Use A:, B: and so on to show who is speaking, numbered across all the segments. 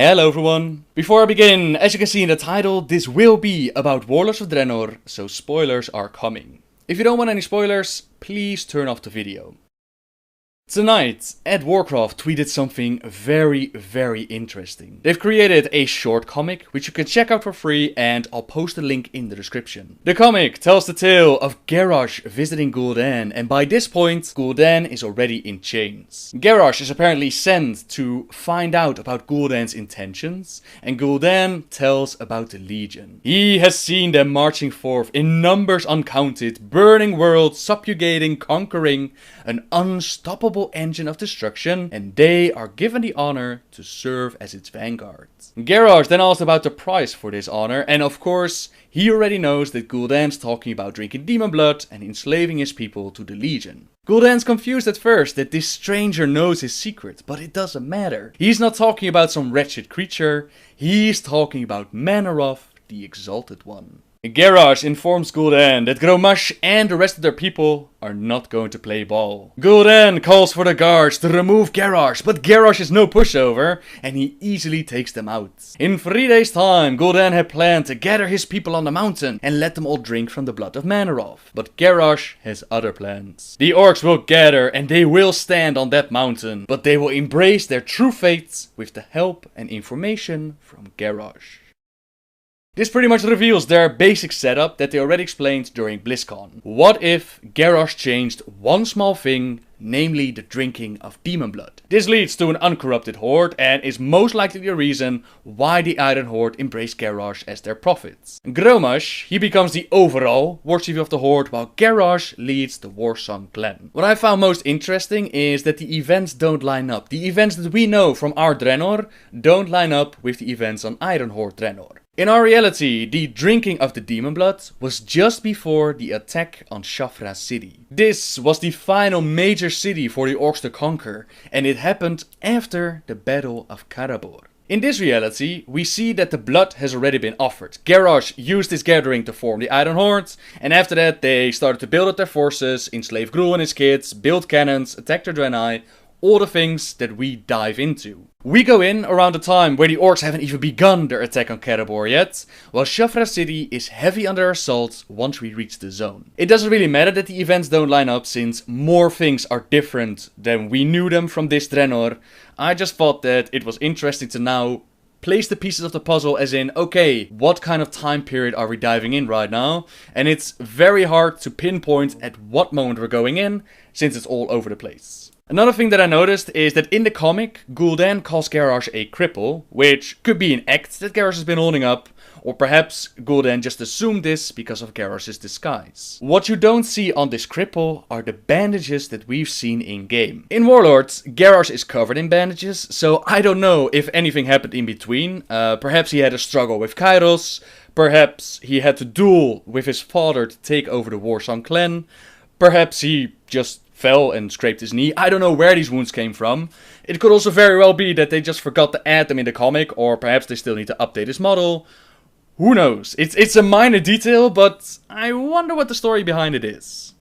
A: Hello everyone! Before I begin, as you can see in the title, this will be about Warlords of Draenor, so spoilers are coming. If you don't want any spoilers, please turn off the video. Tonight, Ed Warcraft tweeted something very interesting. They've created a short comic, which you can check out for free, and I'll post a link in the description. The comic tells the tale of Garrosh visiting Gul'dan, and by this point, Gul'dan is already in chains. Garrosh is apparently sent to find out about Gul'dan's intentions, and Gul'dan tells about the Legion. He has seen them marching forth in numbers uncounted, burning worlds, subjugating, conquering, an unstoppable engine of destruction, and they are given the honor to serve as its vanguard. Garrosh then asked about the price for this honor, and of course, he already knows that Gul'dan's talking about drinking demon blood and enslaving his people to the Legion. Gul'dan's confused at first that this stranger knows his secret, but it doesn't matter. He's not talking about some wretched creature, he's talking about Manaroth, the Exalted One. Garrosh informs Gul'dan that Grommash and the rest of their people are not going to play ball. Gul'dan calls for the guards to remove Garrosh, but Garrosh is no pushover and he easily takes them out. In 3 days' time, Gul'dan had planned to gather his people on the mountain and let them all drink from the blood of Manaroth. But Garrosh has other plans. The orcs will gather and they will stand on that mountain, but they will embrace their true fates with the help and information from Garrosh. This pretty much reveals their basic setup that they already explained during BlizzCon. What if Garrosh changed one small thing, namely the drinking of demon blood? This leads to an uncorrupted horde and is most likely the reason why the Iron Horde embraced Garrosh as their prophets. Grommash, he becomes the overall war chief of the horde, while Garrosh leads the Warsong clan. What I found most interesting is that the events don't line up. The events that we know from our Draenor don't line up with the events on Iron Horde Draenor. In our reality, the drinking of the demon blood was just before the attack on Shafra city. This was the final major city for the orcs to conquer, and it happened after the Battle of Karabor. In this reality, we see that the blood has already been offered. Garrosh used this gathering to form the Iron Horde, and after that they started to build up their forces, enslave Gruul and his kids, build cannons, attack the Draenei, all the things that we dive into. We go in around the time where the orcs haven't even begun their attack on Karabor yet, while Shafra city is heavy under assault once we reach the zone. It doesn't really matter that the events don't line up since more things are different than we knew them from this Draenor. I just thought that it was interesting to now place the pieces of the puzzle as in, okay, what kind of time period are we diving in right now? And it's very hard to pinpoint at what moment we're going in, since it's all over the place. Another thing that I noticed is that in the comic, Gul'dan calls Garrosh a cripple, which could be an act that Garrosh has been holding up, or perhaps Gul'dan just assumed this because of Garrosh's disguise. What you don't see on this cripple are the bandages that we've seen in game. In Warlords, Garrosh is covered in bandages, so I don't know if anything happened in between. Perhaps he had a struggle with Kairos, perhaps he had to duel with his father to take over the Warsong clan, perhaps he just fell and scraped his knee. I don't know where these wounds came from. It could also very well be that they just forgot to add them in the comic, or perhaps they still need to update his model. Who knows? It's a minor detail, but I wonder what the story behind it is.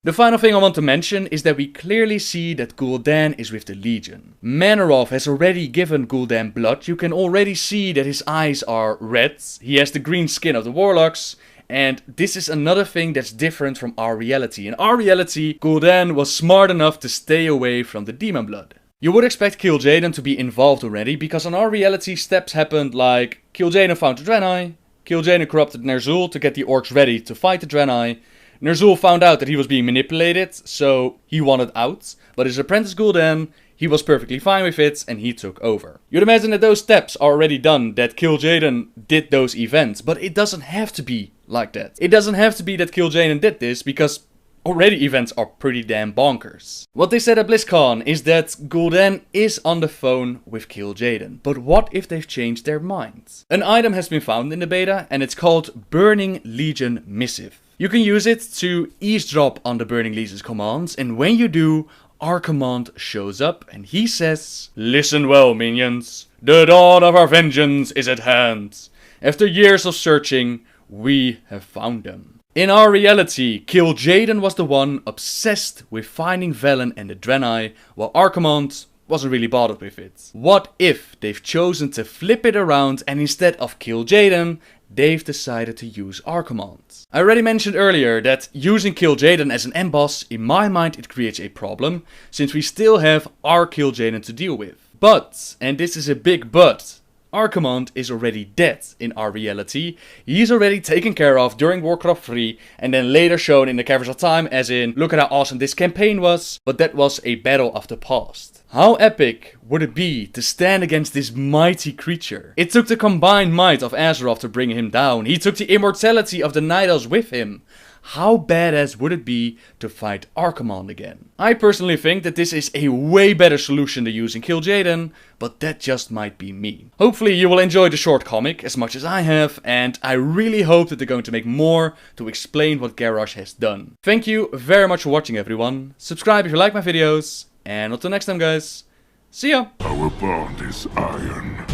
A: The final thing I want to mention is that we clearly see that Gul'dan is with the Legion. Manaroth has already given Gul'dan blood. You can already see that his eyes are red. He has the green skin of the Warlocks. And this is another thing that's different from our reality. In our reality, Gul'dan was smart enough to stay away from the demon blood. You would expect Kil'jaeden to be involved already, because in our reality steps happened like Kil'jaeden found the Draenei, Kil'jaeden corrupted Ner'zhul to get the orcs ready to fight the Draenei, Ner'zhul found out that he was being manipulated, so he wanted out, but his apprentice Gul'dan, he was perfectly fine with it and he took over. You'd imagine that those steps are already done, that Kil'jaeden did those events, but it doesn't have to be like that. It doesn't have to be that Kil'jaeden did this, because already events are pretty damn bonkers. What they said at BlizzCon is that Gul'dan is on the phone with Kil'jaeden, but what if they've changed their minds? An item has been found in the beta and it's called Burning Legion Missive. You can use it to eavesdrop on the Burning Legion's commands, and when you do, our command shows up and he says, "Listen well, minions, the dawn of our vengeance is at hand. After years of searching, we have found them." In our reality, Kil'jaeden was the one obsessed with finding Velen and the Draenei, while our command wasn't really bothered with it. What if they've chosen to flip it around and instead of Kil'jaeden, they've decided to use Archimonde? I already mentioned earlier that using Kil'jaeden as an end boss, in my mind it creates a problem, since we still have our Kil'jaeden to deal with. But, and this is a big but, Archimonde is already dead in our reality. He's already taken care of during Warcraft 3 and then later shown in the Caverns of Time as in, look at how awesome this campaign was, but that was a battle of the past. How epic would it be to stand against this mighty creature? It took the combined might of Azeroth to bring him down. He took the immortality of the Night Elves with him. How badass would it be to fight Archimonde again? I personally think that this is a way better solution to using Kil'jaeden, but that just might be me. Hopefully you will enjoy the short comic as much as I have, and I really hope that they're going to make more to explain what Garrosh has done. Thank you very much for watching, everyone. Subscribe if you like my videos, and until next time, guys, see ya!
B: Our bond is iron,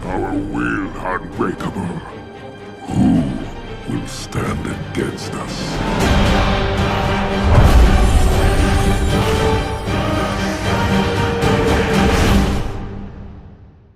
B: our will unbreakable. Who will stand against us?